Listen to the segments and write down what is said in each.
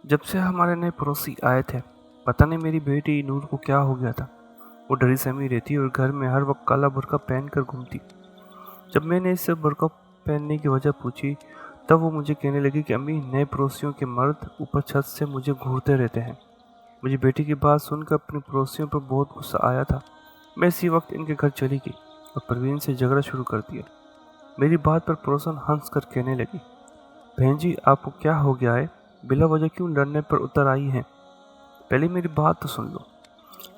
جب سے ہمارے نئے پڑوسی آئے تھے، پتہ نہیں میری بیٹی نور کو کیا ہو گیا تھا۔ وہ ڈری سمی رہتی اور گھر میں ہر وقت کالا برقع پہن کر گھومتی۔ جب میں نے اس سے برقع پہننے کی وجہ پوچھی، تب وہ مجھے کہنے لگی کہ امی، نئے پڑوسیوں کے مرد اوپر چھت سے مجھے گھورتے رہتے ہیں۔ مجھے بیٹی کی بات سن کر اپنے پڑوسیوں پر بہت غصہ آیا تھا۔ میں اسی وقت ان کے گھر چلی گئی اور پروین سے جھگڑا شروع کر دیا۔ میری بات پر پڑوسن ہنس کر کہنے لگی، بہن جی، آپ کو کیا ہو گیا ہے؟ بلا وجہ کیوں لڑنے پر اتر آئی ہیں؟ پہلے میری بات تو سن لو۔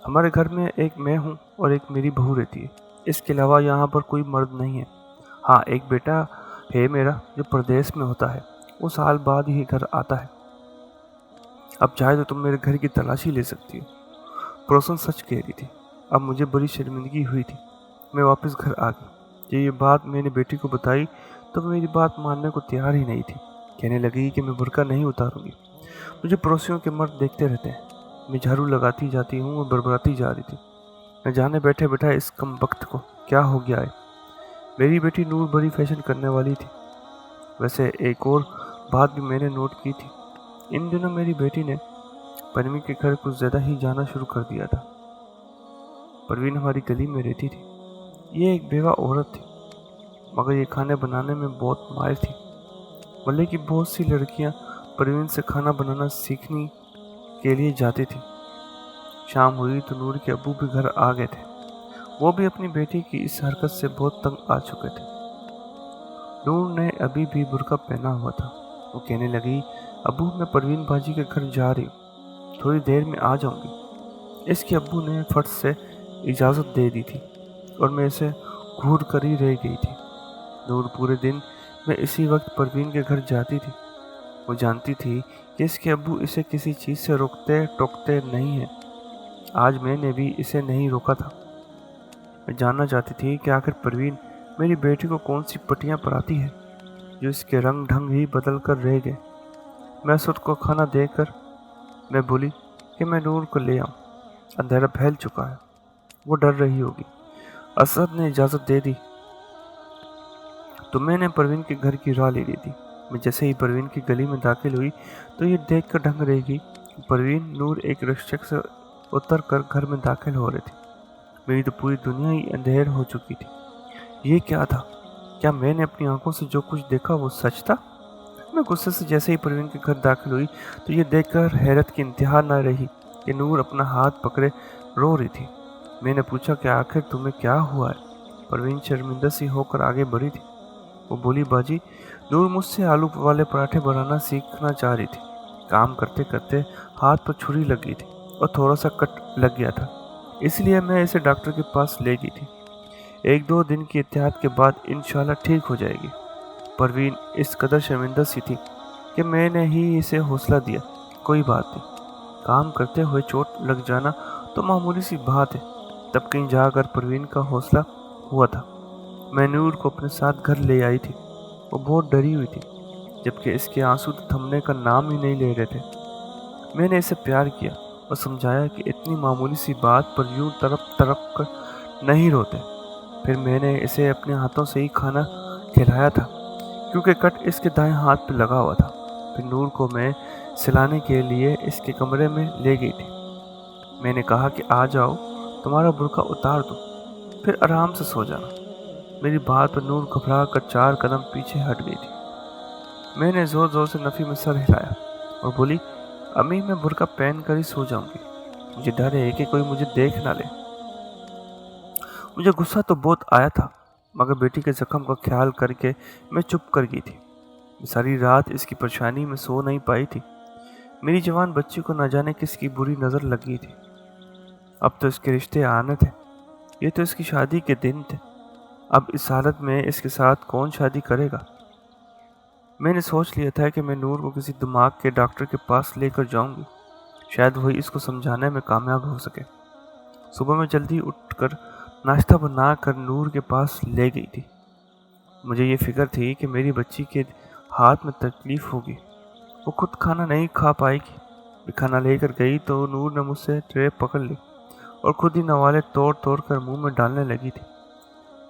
ہمارے گھر میں ایک میں ہوں اور ایک میری بہو رہتی ہے۔ اس کے علاوہ یہاں پر کوئی مرد نہیں ہے۔ ہاں، ایک بیٹا ہے میرا جو پردیس میں ہوتا ہے۔ وہ سال بعد ہی گھر آتا ہے۔ اب چاہے تو تم میرے گھر کی تلاشی لے سکتی ہو۔ پڑوسن سچ کہہ رہی تھی۔ اب مجھے بڑی شرمندگی ہوئی تھی۔ میں واپس گھر آ گئی۔ جب یہ بات میں نے بیٹی کو بتائی تو وہ میری بات ماننے کو تیار ہی نہیں تھی۔ کہنے لگی کہ میں برقع نہیں اتاروں گی۔ مجھے پڑوسیوں کے مرد دیکھتے رہتے ہیں۔ میں جھاڑو لگاتی جاتی ہوں اور بربراتی جا رہی تھی۔ نہ جانے بیٹھے بیٹھا اس کم بخت کو کیا ہو گیا ہے۔ میری بیٹی نور بڑی فیشن کرنے والی تھی۔ ویسے ایک اور بات بھی میں نے نوٹ کی تھی۔ ان دنوں میری بیٹی نے پروین کے گھر کچھ زیادہ ہی جانا شروع کر دیا تھا۔ پروین ہماری گلی میں رہتی تھی۔ یہ ایک بیوہ عورت تھی، مگر یہ کھانے بنانے میں بہت ماہر تھی۔ محلے کی بہت سی لڑکیاں پروین سے کھانا بنانا سیکھنے کے لیے جاتی تھی۔ شام ہوئی تو نور کے ابو بھی گھر آ گئے تھے۔ وہ بھی اپنی بیٹی کی اس حرکت سے بہت تنگ آ چکے تھے۔ نور نے ابھی بھی برقع پہنا ہوا تھا۔ وہ کہنے لگی، ابو، میں پروین باجی کے گھر جا رہی ہوں، تھوڑی دیر میں آ جاؤں گی۔ اس کے ابو نے فٹ سے اجازت دے دی تھی اور میں اسے گھور کر ہی رہ گئی تھی۔ نور پورے دن میں اسی وقت پروین کے گھر جاتی تھی۔ وہ جانتی تھی کہ اس کے ابو اسے کسی چیز سے روکتے ٹوکتے نہیں ہیں۔ آج میں نے بھی اسے نہیں روکا تھا۔ میں جاننا چاہتی تھی کہ آخر پروین میری بیٹی کو کون سی پٹیاں پڑھاتی ہے جو اس کے رنگ ڈھنگ ہی بدل کر رہ گئے۔ میں اسد کو کھانا دے کر میں بولی کہ میں نور کو لے آؤں، اندھیرا پھیل چکا ہے، وہ ڈر رہی ہوگی۔ اسد نے اجازت دے دی تو میں نے پروین کے گھر کی راہ لے لی تھی۔ میں جیسے ہی پروین کی گلی میں داخل ہوئی تو یہ دیکھ کر دنگ رہ گئی کہ پروین نور ایک رکشے سے اتر کر گھر میں داخل ہو رہے تھے۔ میری تو پوری دنیا ہی اندھیر ہو چکی تھی۔ یہ کیا تھا؟ کیا میں نے اپنی آنکھوں سے جو کچھ دیکھا وہ سچ تھا؟ میں غصے سے جیسے ہی پروین کے گھر داخل ہوئی تو یہ دیکھ کر حیرت کی انتہا نہ رہی کہ نور اپنا ہاتھ پکڑے رو رہی تھی۔ میں نے پوچھا کہ آخر تمہیں کیا ہوا ہے؟ پروین شرمندہ سی ہو کر آگے بڑھی تھی۔ وہ بولی، باجی، نور مجھ سے آلو والے پراٹھے بنانا سیکھنا چاہ رہی تھی۔ کام کرتے کرتے ہاتھ پر چھری لگ گئی تھی اور تھوڑا سا کٹ لگ گیا تھا، اس لیے میں اسے ڈاکٹر کے پاس لے گئی تھی۔ 1-2 دن کی احتیاط کے بعد انشاءاللہ ٹھیک ہو جائے گی۔ پروین اس قدر شرمندہ سی تھی کہ میں نے ہی اسے حوصلہ دیا، کوئی بات نہیں، کام کرتے ہوئے چوٹ لگ جانا تو معمولی سی بات ہے۔ تب کہیں جا کر پروین کا حوصلہ ہوا تھا۔ میں نور کو اپنے ساتھ گھر لے آئی تھی۔ وہ بہت ڈری ہوئی تھی، جبکہ اس کے آنسو تو تھمنے کا نام ہی نہیں لے رہے تھے۔ میں نے اسے پیار کیا اور سمجھایا کہ اتنی معمولی سی بات پر یوں تڑپ تڑپ کر نہیں روتے۔ پھر میں نے اسے اپنے ہاتھوں سے ہی کھانا کھلایا تھا، کیونکہ کٹ اس کے دائیں ہاتھ پہ لگا ہوا تھا۔ پھر نور کو میں سلانے کے لیے اس کے کمرے میں لے گئی تھی۔ میں نے کہا کہ آ جاؤ، تمہارا برقع اتار دو، پھر آرام سے سو جانا۔ میری بات پر نور گھبرا کر 4 قدم پیچھے ہٹ گئی تھی۔ میں نے زور زور سے نفی میں سر ہلایا اور بولی، امی، میں برقع پہن کر ہی سو جاؤں گی، مجھے ڈر ہے کہ کوئی مجھے دیکھ نہ لے۔ مجھے غصہ تو بہت آیا تھا، مگر بیٹی کے زخم کا خیال کر کے میں چپ کر گئی تھی۔ میں ساری رات اس کی پریشانی میں سو نہیں پائی تھی۔ میری جوان بچی کو نہ جانے کس کی بری نظر لگی تھی۔ اب تو اس کے رشتے آنے تھے، یہ تو اس کی شادی کے دن تھے۔ اب اس حالت میں اس کے ساتھ کون شادی کرے گا؟ میں نے سوچ لیا تھا کہ میں نور کو کسی دماغ کے ڈاکٹر کے پاس لے کر جاؤں گی، شاید وہی اس کو سمجھانے میں کامیاب ہو سکے۔ صبح میں جلدی اٹھ کر ناشتہ بنا کر نور کے پاس لے گئی تھی۔ مجھے یہ فکر تھی کہ میری بچی کے ہاتھ میں تکلیف ہوگی، وہ خود کھانا نہیں کھا پائے گی۔ میں کھانا لے کر گئی تو نور نے مجھ سے ٹرے پکڑ لی اور خود ہی نوالے توڑ توڑ کر منہ میں ڈالنے لگی تھی۔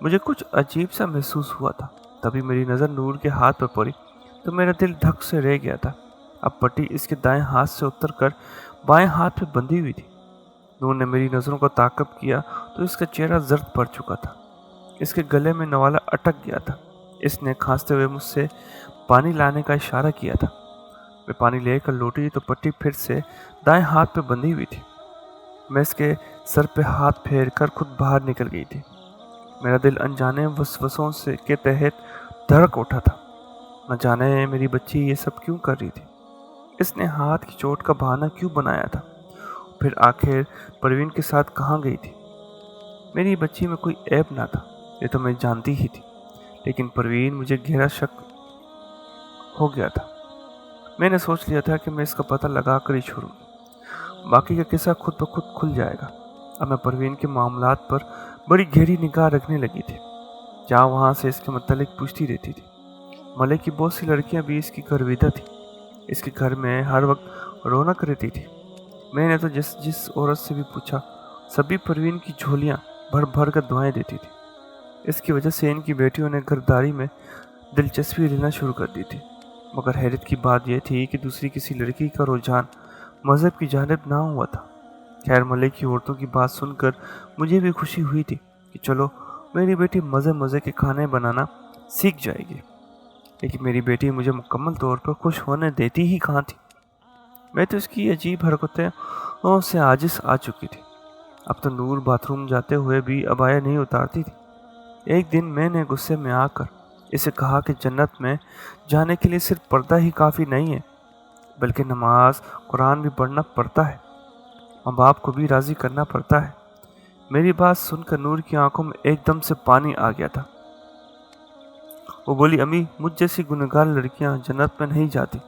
مجھے کچھ عجیب سا محسوس ہوا تھا۔ تبھی میری نظر نور کے ہاتھ پر پڑی تو میرا دل دھک سے رہ گیا تھا۔ اب پٹی اس کے دائیں ہاتھ سے اتر کر بائیں ہاتھ پہ بندھی ہوئی تھی۔ نور نے میری نظروں کا تعاقب کیا تو اس کا چہرہ زرد پڑ چکا تھا۔ اس کے گلے میں نوالا اٹک گیا تھا۔ اس نے کھانستے ہوئے مجھ سے پانی لانے کا اشارہ کیا تھا۔ میں پانی لے کر لوٹی تو پٹی پھر سے دائیں ہاتھ پہ بندھی ہوئی تھی۔ میں اس کے سر پہ ہاتھ پھیر کر خود باہر نکل گئی تھی۔ میرا دل انجانے وسوسوں سے کے تحت دھڑک اٹھا تھا۔ نہ جانے میری بچی یہ سب کیوں کر رہی تھی۔ اس نے ہاتھ کی چوٹ کا بہانہ کیوں بنایا تھا؟ پھر آخر پروین کے ساتھ کہاں گئی تھی؟ میری بچی میں کوئی عیب نہ تھا، یہ تو میں جانتی ہی تھی، لیکن پروین مجھے گہرا شک ہو گیا تھا۔ میں نے سوچ لیا تھا کہ میں اس کا پتہ لگا کر ہی چھوڑوں گی، باقی کا قصہ خود بخود کھل جائے گا۔ اب میں پروین کے معاملات پر بڑی گہری نگاہ رکھنے لگی تھی، جہاں وہاں سے اس کے متعلق پوچھتی رہتی تھی۔ محلے کی بہت سی لڑکیاں بھی اس کی گرویدہ تھی۔ اس کے گھر میں ہر وقت رونق رہتی تھی۔ میں نے تو جس عورت سے بھی پوچھا، سبھی پروین کی جھولیاں بھر بھر کر دعائیں دیتی تھی۔ اس کی وجہ سے ان کی بیٹیوں نے گھرداری میں دلچسپی لینا شروع کر دی تھی، مگر حیرت کی بات یہ تھی کہ دوسری کسی لڑکی کا رجحان مذہب کی جانب نہ ہوا تھا۔ خیر، محلے کی عورتوں کی بات سن کر مجھے بھی خوشی ہوئی تھی کہ چلو میری بیٹی مزے کے کھانے بنانا سیکھ جائے گی، لیکن میری بیٹی مجھے مکمل طور پر خوش ہونے دیتی ہی کہاں تھی۔ میں تو اس کی عجیب حرکتیں سے عاجز آ چکی تھی۔ اب تو نور باتھ روم جاتے ہوئے بھی عبایا نہیں اتارتی تھی۔ ایک دن میں نے غصے میں آ کر اسے کہا کہ جنت میں جانے کے لیے صرف پردہ ہی کافی نہیں ہے، بلکہ نماز قرآن بھی پڑھنا پڑتا ہے، ماں باپ کو بھی راضی کرنا پڑتا ہے۔ میری بات سن کر نور کی آنکھوں میں ایک دم سے پانی آ گیا تھا۔ وہ بولی، امی مجھ جیسی گنہگار لڑکیاں جنت میں نہیں جاتی۔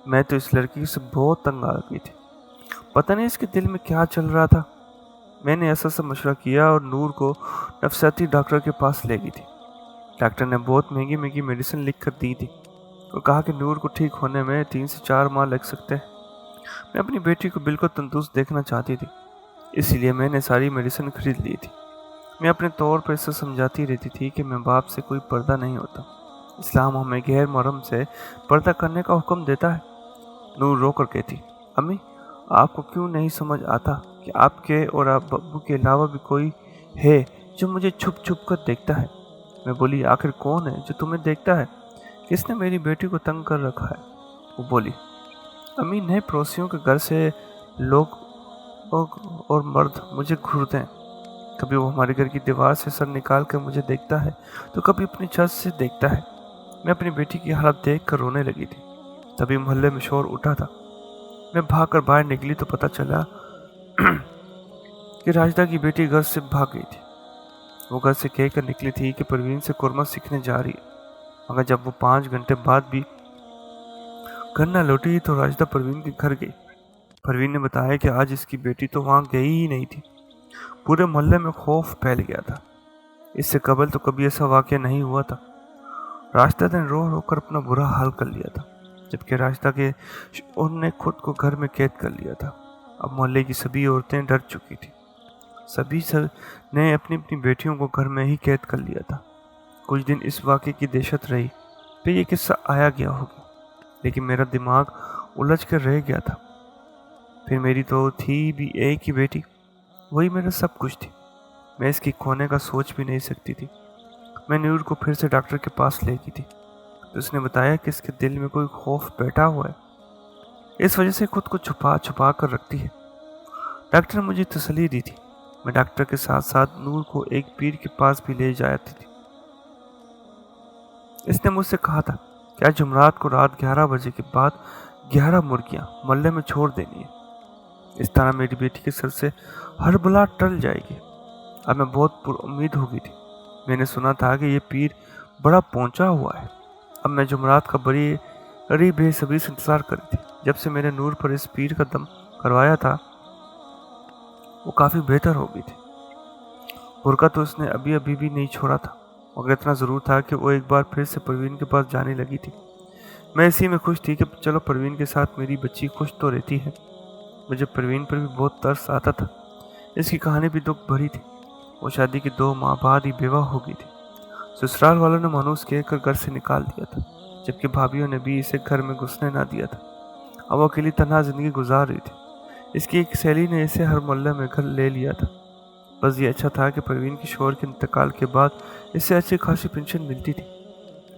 میں تو اس لڑکی سے بہت تنگ آ گئی تھی، پتہ نہیں اس کے دل میں کیا چل رہا تھا۔ میں نے ایسا مشورہ کیا اور نور کو نفسیاتی ڈاکٹر کے پاس لے گئی تھی۔ ڈاکٹر نے بہت مہنگی میڈیسن لکھ کر دی تھی اور کہا کہ نور کو ٹھیک ہونے میں 3 سے 4 ماہ لگ سکتے ہیں۔ میں اپنی بیٹی کو بالکل تندرست دیکھنا چاہتی تھی، اسی لیے میں نے ساری میڈیسن خرید لی تھی۔ میں اپنے طور پر اسے سمجھاتی رہتی تھی کہ ماں باپ سے کوئی پردہ نہیں ہوتا، اسلام ہمیں غیر محرم سے پردہ کرنے کا حکم دیتا ہے۔ نور رو کر کہتی، امی آپ کو کیوں نہیں سمجھ آتا کہ آپ کے اور ابو کے علاوہ بھی کوئی ہے جو مجھے چھپ چھپ کر دیکھتا ہے؟ میں بولی، آخر کون ہے جو تمہیں دیکھتا ہے؟ کس نے میری بیٹی کو تنگ کر رکھا ہے؟ وہ بولی، امی نئے پڑوسیوں کے گھر سے لوگ اور مرد مجھے گھورتے ہیں۔ کبھی وہ ہمارے گھر کی دیوار سے سر نکال کر مجھے دیکھتا ہے تو کبھی اپنی چھت سے دیکھتا ہے۔ میں اپنی بیٹی کی حالت دیکھ کر رونے لگی تھی۔ تبھی محلے میں شور اٹھا تھا۔ میں بھاگ کر باہر نکلی تو پتہ چلا کہ راشدہ کی بیٹی گھر سے بھاگ گئی تھی۔ وہ گھر سے کہہ کر نکلی تھی کہ پروین سے قورمہ سیکھنے جا رہی ہے، مگر جب وہ 5 گھنٹے بعد بھی گھر نہ لوٹی تو راشدہ پروین کے گھر گئی۔ پروین نے بتایا کہ آج اس کی بیٹی تو وہاں گئی ہی نہیں تھی۔ پورے محلے میں خوف پھیل گیا تھا۔ اس سے قبل تو کبھی ایسا واقعہ نہیں ہوا تھا۔ راشدہ نے رو رو کر اپنا برا حال کر لیا تھا، جبکہ راشدہ کے شوہر نے خود کو گھر میں قید کر لیا تھا۔ اب محلے کی سبھی عورتیں ڈر چکی تھیں۔ سبھی نے اپنی اپنی بیٹیوں کو گھر میں ہی قید کر لیا تھا۔ کچھ دن اس واقعے کی دہشت رہی، پھر یہ قصہ آیا گیا ہوگا، لیکن میرا دماغ الجھ کر رہ گیا تھا۔ پھر میری تو تھی بھی ایک ہی بیٹی، وہی میرا سب کچھ تھی۔ میں اس کی کھونے کا سوچ بھی نہیں سکتی تھی۔ میں نور کو پھر سے ڈاکٹر کے پاس لے گئی تھی تو اس نے بتایا کہ اس کے دل میں کوئی خوف بیٹھا ہوا ہے، اس وجہ سے خود کو چھپا چھپا کر رکھتی ہے۔ ڈاکٹر نے مجھے تسلی دی تھی۔ میں ڈاکٹر کے ساتھ ساتھ نور کو ایک پیر کے پاس بھی لے جاتی تھی۔ اس نے مجھ سے کہا تھا کہ آج جمعرات کو رات 11 بجے کے بعد 11 مرغیاں محلے میں چھوڑ دینی ہیں۔ اس طرح میری بیٹی کے سر سے ہر بلا ٹل جائے گی۔ اب میں بہت پر امید ہو گئی تھی۔ میں نے سنا تھا کہ یہ پیر بڑا پہنچا ہوا ہے۔ اب میں جمعرات کا بڑی بے صبری سے انتظار کر رہی تھی۔ جب سے میرے نور پر اس پیر کا دم کروایا تھا وہ کافی بہتر ہو گئی تھی۔ برقع تو اس نے ابھی بھی نہیں چھوڑا تھا، مگر اتنا ضرور تھا کہ وہ ایک بار پھر سے پروین کے پاس جانے لگی تھی۔ میں اسی میں خوش تھی کہ چلو پروین کے ساتھ میری بچی خوش تو رہتی ہے۔ مجھے پروین پر بھی بہت ترس آتا تھا۔ اس کی کہانی بھی دکھ بھری تھی۔ وہ شادی کے 2 ماہ بعد ہی بیوہ ہو گئی تھی۔ سسرال والوں نے مانوس کہہ کر گھر سے نکال دیا تھا، جبکہ بھابھیوں نے بھی اسے گھر میں گھسنے نہ دیا تھا۔ اب وہ اکیلی تنہا زندگی گزار رہی تھی۔ اس کی ایک سہیلی نے اسے ہر محلے میں گھر لے لیا تھا۔ بس یہ اچھا تھا کہ پروین کے شوہر کے انتقال کے بعد اسے اچھی خاصی پینشن ملتی تھی،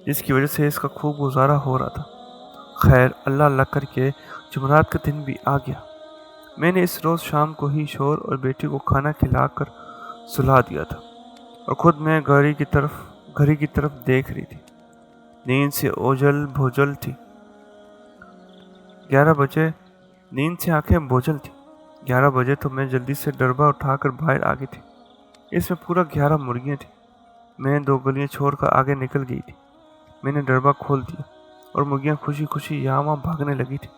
جس کی وجہ سے اس کا خوب گزارا ہو رہا تھا۔ خیر، اللہ اللہ کر کے جمعرات کا دن بھی آ گیا۔ میں نے اس روز شام کو ہی شوہر اور بیٹی کو کھانا کھلا کر سلا دیا تھا، اور خود میں گھڑی کی طرف دیکھ رہی تھی۔ نیند سے اوجھل بوجھل تھی۔ 11 بجے نیند سے آنکھیں بوجھل تھی۔ 11 بجے تو میں جلدی سے ڈربا اٹھا کر باہر آ گئی تھی۔ اس میں پورا 11 مرغیاں تھیں۔ میں 2 گلیاں چھوڑ کر آگے نکل گئی تھی۔ میں نے ڈربا کھول دیا اور مرغیاں خوشی خوشی یہاں وہاں بھاگنے لگی تھی۔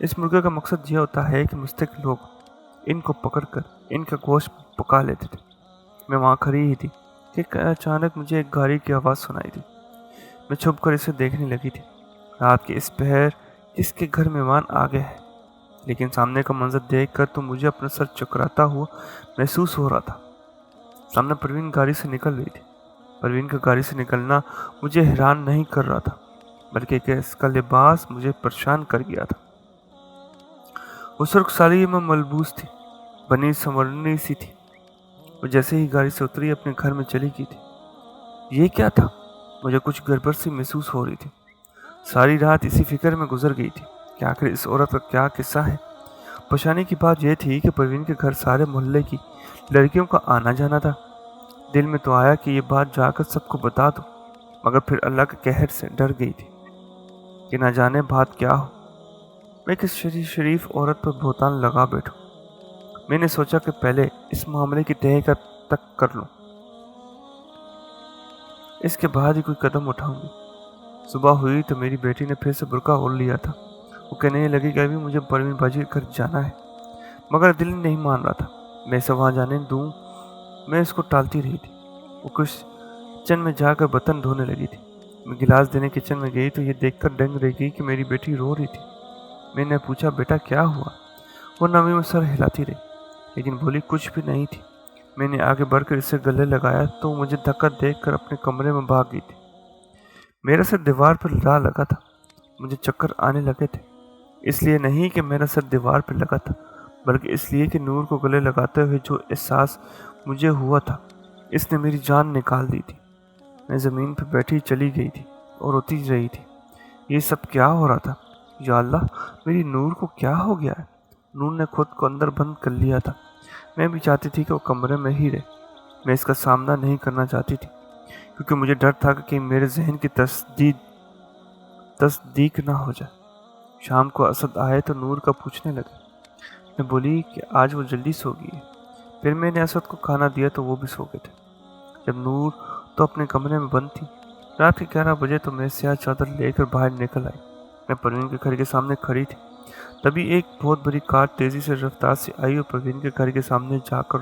اس مرغے کا مقصد یہ ہوتا ہے کہ مستقل لوگ ان کو پکڑ کر ان کا گوشت پکا لیتے تھے۔ میں وہاں کھڑی ہی تھی کہ اچانک مجھے ایک گاڑی کی آواز سنائی دی۔ میں چھپ کر اسے دیکھنے لگی تھی۔ رات کے اس پہر کس کے گھر مہمان آ گئے ہیں، لیکن سامنے کا منظر دیکھ کر تو مجھے اپنا سر چکراتا ہوا محسوس ہو رہا تھا۔ سامنے پروین گاڑی سے نکل رہی تھی۔ پروین کا گاڑی سے نکلنا مجھے حیران نہیں کر رہا تھا، بلکہ کہ اس کا لباس مجھے پریشان کر گیا تھا۔ وہ سرخ ساڑی میں ملبوس تھی، بنی سنورنی سی تھی۔ وہ جیسے ہی گاڑی سے اتری اپنے گھر میں چلی گئی تھی۔ یہ کیا تھا؟ مجھے کچھ گڑبڑ سی محسوس ہو رہی تھی۔ ساری رات اسی فکر میں گزر گئی تھی کہ آخر اس عورت کا کیا قصہ ہے۔ پریشانی کی بات یہ تھی کہ پروین کے گھر سارے محلے کی لڑکیوں کا آنا جانا تھا۔ دل میں تو آیا کہ یہ بات جا کر سب کو بتا دو، مگر پھر اللہ کے قہر سے ڈر گئی تھی کہ نہ جانے بات کیا ہو، میں کس شریف عورت پر بہتان لگا بیٹھوں۔ میں نے سوچا کہ پہلے اس معاملے کی تحقیق تک کر لوں، اس کے بعد ہی کوئی قدم اٹھاؤں گی۔ صبح ہوئی تو میری بیٹی نے پھر سے برقع اوڑھ لیا تھا۔ وہ کہنے لگی کہ ابھی مجھے پروین باجی کے گھر جانا ہے، مگر دل نہیں مان رہا تھا میں اسے وہاں جانے دوں۔ میں اس کو ٹالتی رہی تھی۔ وہ کچن میں جا کر برتن دھونے لگی تھی۔ میں گلاس دینے کچن میں گئی تو یہ دیکھ کر دنگ رہ گئی کہ میری بیٹی رو رہی تھی۔ میں نے پوچھا، بیٹا کیا ہوا؟ وہ نمی میں سر ہلاتی رہی، لیکن بولی کچھ بھی نہیں تھی۔ میں نے آگے بڑھ کر اسے گلے لگایا تو مجھے دھکا دیکھ کر اپنے کمرے میں بھاگ گئی تھی۔ میرا سر دیوار پر لگا تھا۔ مجھے چکر آنے لگے تھے، اس لیے نہیں کہ میرا سر دیوار پر لگا تھا، بلکہ اس لیے کہ نور کو گلے لگاتے ہوئے جو احساس مجھے ہوا تھا، اس نے میری جان نکال دی تھی۔ میں زمین پر بیٹھی چلی گئی تھی اور روتی رہی تھی۔ یہ سب کیا ہو رہا تھا؟ یا اللہ، میری نور کو کیا ہو گیا ہے؟ نور نے خود کو اندر بند کر لیا تھا۔ میں بھی چاہتی تھی کہ وہ کمرے میں ہی رہے۔ میں اس کا سامنا نہیں کرنا چاہتی تھی، کیونکہ مجھے ڈر تھا کہ میرے ذہن کی تصدیق نہ ہو جائے۔ شام کو اسد آئے تو نور کا پوچھنے لگے۔ میں بولی کہ آج وہ جلدی سو گئی ہے۔ پھر میں نے اسد کو کھانا دیا تو وہ بھی سو گئے تھے۔ جب نور تو اپنے کمرے میں بند تھی، رات کے 11 بجے تو میں سیاہ چادر لے کر باہر نکل آئی۔ میں پروین کے گھر کے سامنے کھڑی تھی، تبھی ایک بہت بڑی کار تیزی سے رفتار سے آئی اور پروین کے گھر کے سامنے جا کر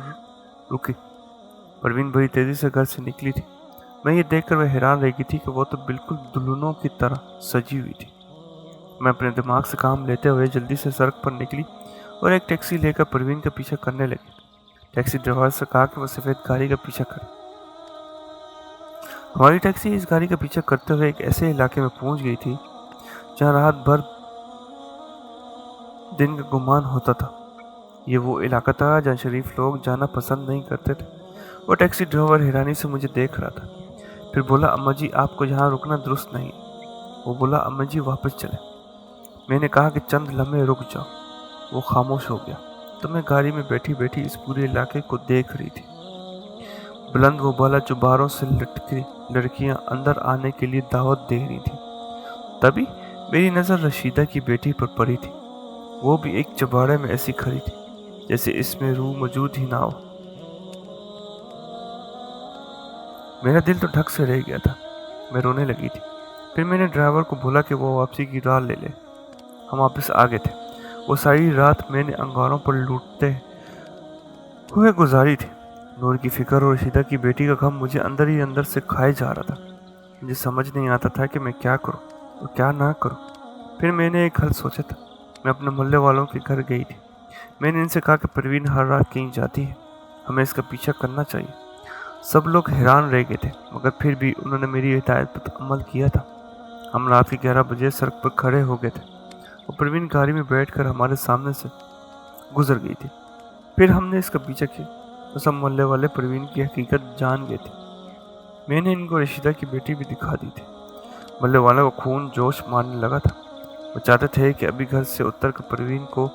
رکی۔ پروین بڑی تیزی سے گھر سے نکلی تھی۔ میں یہ دیکھ کر وہ حیران رہ گئی تھی کہ وہ تو بالکل دلہنوں کی طرح سجی ہوئی تھی۔ میں اپنے دماغ سے کام لیتے ہوئے جلدی سے سڑک پر نکلی اور ایک ٹیکسی لے کر پروین کا پیچھا کرنے لگی۔ ٹیکسی ڈرائیور سے کہا کہ وہ سفید گاڑی کا پیچھا کرے۔ ہماری ٹیکسی اس گاڑی کا پیچھا کرتے ہوئے ایک ایسے علاقے میں پہنچ گئی تھی جہاں رات بھر دن کا گمان ہوتا تھا۔ یہ وہ علاقہ تھا جہاں شریف لوگ جانا پسند نہیں کرتے تھے۔ وہ ٹیکسی ڈرائیور حیرانی سے مجھے دیکھ رہا تھا، پھر بولا، اماں جی آپ کو یہاں رکنا درست نہیں۔ وہ بولا، اماں جی واپس چلیں۔ میں نے کہا کہ چند لمحے رک جاؤ۔ وہ خاموش ہو گیا تو میں گاڑی میں بیٹھی بیٹھی اس پورے علاقے کو دیکھ رہی تھی۔ بلند و بالا چوباروں سے لٹکی لڑکیاں اندر آنے کے لیے دعوت دے رہی تھی۔ تبھی میری نظر رشیدہ کی بیٹی پر پڑی تھی۔ وہ بھی ایک چباڑے میں ایسی کھڑی تھی جیسے اس میں روح موجود ہی نہ ہو۔ میرا دل تو ڈھک سے رہ گیا تھا۔ میں رونے لگی تھی۔ پھر میں نے ڈرائیور کو بولا کہ وہ واپسی کی راہ لے لے۔ ہم واپس آ گئے تھے۔ وہ ساری رات میں نے انگاروں پر لوٹتے ہوئے گزاری تھی۔ نور کی فکر اور رشیدہ کی بیٹی کا غم مجھے اندر ہی اندر سے کھائے جا رہا تھا۔ مجھے سمجھ نہیں آتا تھا کہ میں کیا کروں اور کیا نہ کروں۔ پھر میں نے ایک حل سوچا تھا۔ میں اپنے محلے والوں کے گھر گئی تھی۔ میں نے ان سے کہا کہ پروین ہر رات کہیں جاتی ہے، ہمیں اس کا پیچھا کرنا چاہیے۔ سب لوگ حیران رہ گئے تھے، مگر پھر بھی انہوں نے میری ہدایت پر عمل کیا تھا۔ ہم رات کے 11 بجے سڑک پر کھڑے ہو گئے تھے اور پروین گاڑی میں بیٹھ کر ہمارے سامنے سے گزر گئی تھی۔ پھر ہم نے اس کا پیچھا کیا، سب محلے والے پروین کی حقیقت جان گئے تھے۔ میں نے ان کو رشیدہ کی بیٹی بھی دکھا دی تھی۔ محلے والوں کو خون جوش مارنے لگا تھا۔ وہ چاہتے تھے کہ ابھی گھر سے اتر کر پروین کو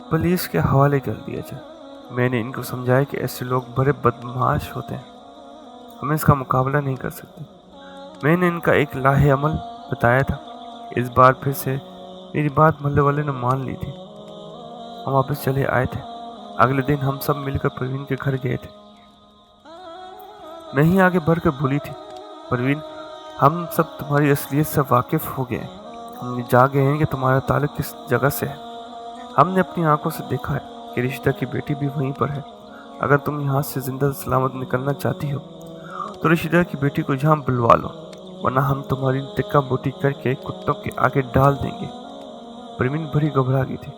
پولیس کے حوالے کر دیا جائے۔ میں نے ان کو سمجھایا کہ ایسے لوگ بڑے بدمعاش ہوتے ہیں، ہم اس کا مقابلہ نہیں کر سکتے۔ میں نے ان کا ایک لاہ عمل بتایا تھا۔ اس بار پھر سے میری بات محلے والے نے مان لی تھی۔ ہم واپس چلے آئے تھے۔ اگلے دن ہم سب مل کر پروین کے گھر گئے تھے۔ میں ہی آگے بڑھ کر بولی تھی، پروین، ہم سب تمہاری اصلیت سے واقف ہو گئے ہیں۔ ہم جا گئے ہیں کہ تمہارا تعلق کس جگہ سے ہے۔ ہم نے اپنی آنکھوں سے دیکھا ہے کہ رشتہ کی بیٹی بھی وہیں پر ہے۔ اگر تم یہاں سے زندہ سلامت نکلنا چاہتی ہو تو رشیدہ کی بیٹی کو یہاں بلوا لو، ورنہ ہم تمہاری ٹکا بوٹی کر کے کتوں کے آگے ڈال دیں گے۔ پروین بڑی گھبرا گئی تھی،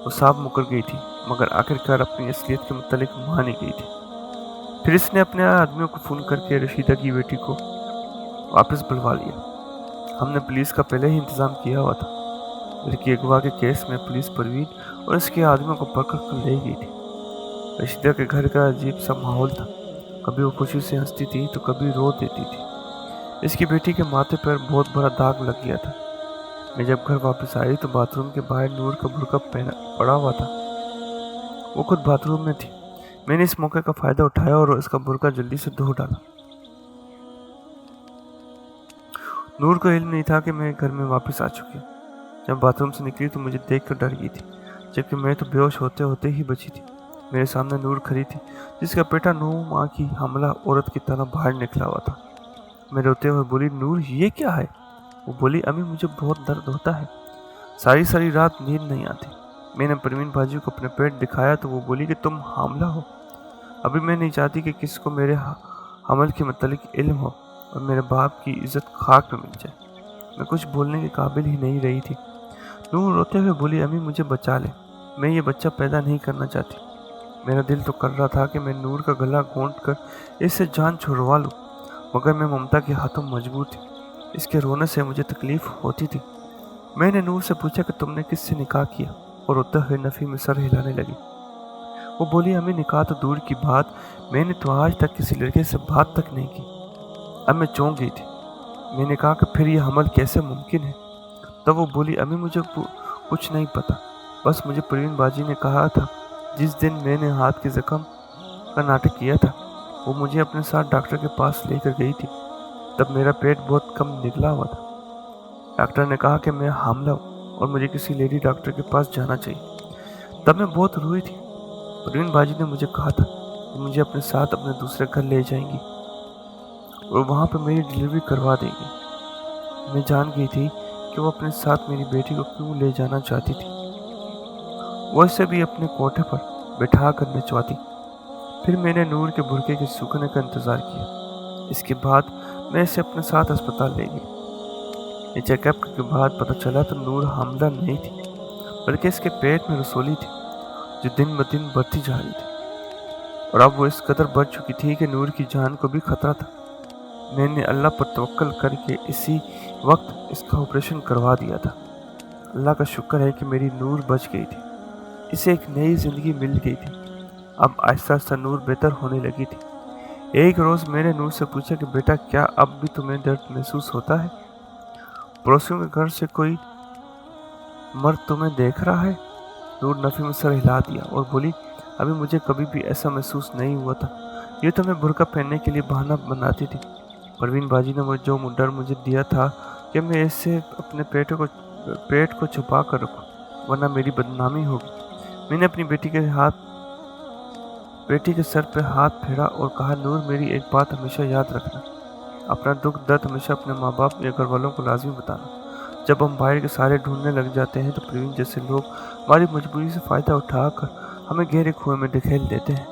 وہ صاف مکر گئی تھی، مگر آخرکار اپنی اصلیت کے متعلق مانی گئی تھی۔ پھر اس نے اپنے آدمیوں کو فون کر کے رشیدہ کی بیٹی کو واپس بلوا لیا۔ ہم نے پولیس کا پہلے ہی انتظام کیا ہوا تھا۔ لڑکی اغوا کے کیس میں پولیس پروین اور اس کے آدمیوں کو پکڑ کر لے گئی تھی۔ رشیدہ کے گھر کا عجیب سا ماحول تھا، کبھی وہ خوشی سے ہنستی تھی تو کبھی رو دیتی تھی۔ اس کی بیٹی کے ماتھے پر بہت بڑا داغ لگ گیا تھا۔ میں جب گھر واپس آئی تو باتھ روم کے باہر نور کا برقع پڑا ہوا تھا۔ وہ خود باتھ روم میں تھی۔ میں نے اس موقع کا فائدہ اٹھایا اور اس کا برقع جلدی سے دھو ڈالا۔ نور کو علم نہیں تھا کہ میں گھر میں واپس آ چکی۔ جب باتھ روم سے نکلی تو مجھے دیکھ کر ڈر گئی تھی، جبکہ میں تو بے ہوش ہوتے ہوتے ہی بچی تھی۔ میرے سامنے نور کھڑی تھی، جس کا پیٹا 9 ماہ کی حاملہ عورت کی طرح باہر نکلا ہوا تھا۔ میں روتے ہوئے بولی، نور یہ کیا ہے؟ وہ بولی، امی مجھے بہت درد ہوتا ہے، ساری رات نیند نہیں آتی۔ میں نے پروین باجی کو اپنے پیٹ دکھایا تو وہ بولی کہ تم حاملہ ہو۔ ابھی میں نہیں چاہتی کہ کسی کو میرے حمل کے متعلق علم ہو اور میرے باپ کی عزت خاک میں مل جائے۔ میں کچھ بولنے کے قابل ہی نہیں رہی تھی۔ نور روتے ہوئے بولی، امی مجھے بچا لے، میں یہ بچہ پیدا نہیں کرنا چاہتی۔ میرا دل تو کر رہا تھا کہ میں نور کا گلا گھونٹ کر اس سے جان چھڑوا لوں، مگر میں ممتا کے ہاتھوں مجبور تھی۔ اس کے رونے سے مجھے تکلیف ہوتی تھی۔ میں نے نور سے پوچھا کہ تم نے کس سے نکاح کیا، اور روتے ہوئے نفی میں سر ہلانے لگی۔ وہ بولی، ہمیں نکاح تو دور کی بات، میں نے تو آج تک کسی لڑکے سے بات تک نہیں کی۔ اب میں چونک گئی تھی۔ میں نے کہا کہ پھر یہ حمل کیسے ممکن ہے؟ تب وہ بولی، امی مجھے کچھ نہیں پتا، بس مجھے پروین باجی نے کہا تھا جس دن میں نے ہاتھ کے زخم کا ناٹک کیا تھا، وہ مجھے اپنے ساتھ ڈاکٹر کے پاس لے کر گئی تھی۔ تب میرا پیٹ بہت کم نکلا ہوا تھا۔ ڈاکٹر نے کہا کہ میں حاملہ ہوں اور مجھے کسی لیڈی ڈاکٹر کے پاس جانا چاہیے۔ تب میں بہت روئی تھی۔ پروین باجی نے مجھے کہا تھا کہ مجھے اپنے ساتھ اپنے دوسرے گھر لے جائیں گی اور وہاں پہ میری ڈلیوری کروا دیں گی۔ میں جان گئی تھی کہ وہ اپنے ساتھ میری بیٹی کو کیوں لے جانا چاہتی تھی۔ وہ اسے بھی اپنے کوٹھے پر بٹھا کر نچواتی۔ پھر میں نے نور کے برقعے کے سوکھنے کا انتظار کیا۔ اس کے بعد میں اسے اپنے ساتھ اسپتال لے گئی۔ یہ چیک اپ کے بعد پتہ چلا تو نور حاملہ نہیں تھی، بلکہ اس کے پیٹ میں رسولی تھی جو دن بدن بڑھتی جا رہی تھی، اور اب وہ اس قدر بڑھ چکی تھی کہ نور کی جان کو بھی خطرہ تھا۔ میں نے اللہ پر توکل کر کے اسی وقت اس کا آپریشن کروا دیا تھا۔ اللہ کا شکر ہے کہ میری نور بچ گئی تھی، اسے ایک نئی زندگی مل گئی تھی۔ اب آہستہ آہستہ نور بہتر ہونے لگی تھی۔ ایک روز میں نے نور سے پوچھا کہ بیٹا کیا اب بھی تمہیں درد محسوس ہوتا ہے؟ پڑوسیوں کے گھر سے کوئی مرد تمہیں دیکھ رہا ہے؟ نور نفی میں سر ہلا دیا اور بولی، ابھی مجھے کبھی بھی ایسا محسوس نہیں ہوا تھا، یہ تو میں برقع پہننے کے لیے بہانہ بناتی تھی۔ پروین باجی نے جو ڈر مجھے دیا تھا کہ میں اس سے اپنے پیٹ کو چھپا کر رکھوں ورنہ میری بدنامی ہوگی۔ میں نے اپنی بیٹی کے سر پہ ہاتھ پھیرا اور کہا، نور میری ایک بات ہمیشہ یاد رکھنا، اپنا دکھ درد ہمیشہ اپنے ماں باپ یا گھر والوں کو لازمی بتانا۔ جب ہم باہر کے سارے ڈھونڈنے لگ جاتے ہیں تو پروین جیسے لوگ ہماری مجبوری سے فائدہ اٹھا کر ہمیں گہرے کنویں میں ڈھکیل دیتے ہیں۔